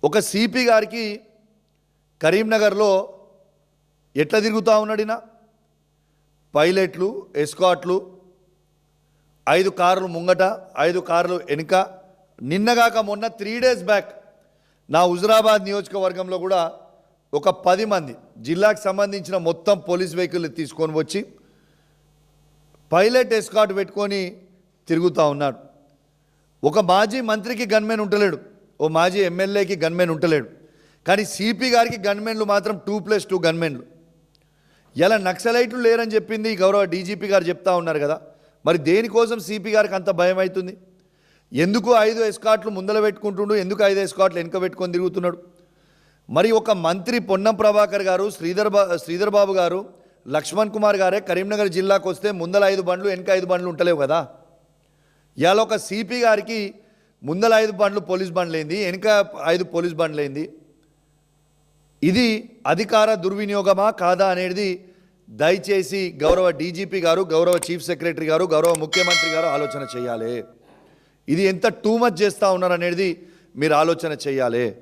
ఒక సిపి గారికి కరీంనగర్లో ఎట్లా తిరుగుతూ ఉన్నాడినా పైలట్లు ఎస్కాట్లు 5 కార్లు ముంగట 5 కార్లు వెనుక నిన్నగాక మొన్న 3 days బ్యాక్ నా హుజురాబాద్ నియోజకవర్గంలో కూడా ఒక 10 మంది జిల్లాకు సంబంధించిన మొత్తం పోలీస్ వెహికల్ తీసుకొని వచ్చి పైలట్ ఎస్కాట్ పెట్టుకొని తిరుగుతూ ఉన్నాడు. ఒక మాజీ మంత్రికి గన్మెన్ ఉంటలేడు, ఓ మాజీ ఎమ్మెల్యేకి గన్మెన్ ఉంటలేడు, కానీ సిపి గారికి గన్మెన్లు మాత్రం 2+2 గన్మెన్లు. ఇలా నక్సలైట్లు లేరని చెప్పింది గౌరవ డీజీపీ గారు చెప్తా ఉన్నారు కదా, మరి దేనికోసం సిపి గారికి అంత భయం అవుతుంది? ఎందుకు 5 ఎస్కాట్లు ముందల పెట్టుకుంటుండు, ఎందుకు 5 ఎస్కాట్లు వెనుక పెట్టుకొని తిరుగుతున్నాడు? మరి ఒక మంత్రి పొన్నం ప్రభాకర్ గారు, శ్రీధర్ బాబు గారు, లక్ష్మణ్ కుమార్ గారే కరీంనగర్ జిల్లాకు వస్తే ముందల 5 బండ్లు వెనుక 5 బండ్లు ఉంటలేవు కదా. ఇవాళ ఒక సిపి గారికి ముందల 5 బండ్లు పోలీస్ బండ్లేంది, వెనుక 5 పోలీస్ బండ్లేంది? ఇది అధికార దుర్వినియోగమా కాదా అనేది దయచేసి గౌరవ డీజీపీ గారు, గౌరవ చీఫ్ సెక్రటరీ గారు, గౌరవ ముఖ్యమంత్రి గారు ఆలోచన చేయాలి. ఇది ఎంత టూ మచ్ చేస్తూ ఉన్నారనేది మీరు ఆలోచన చేయాలి.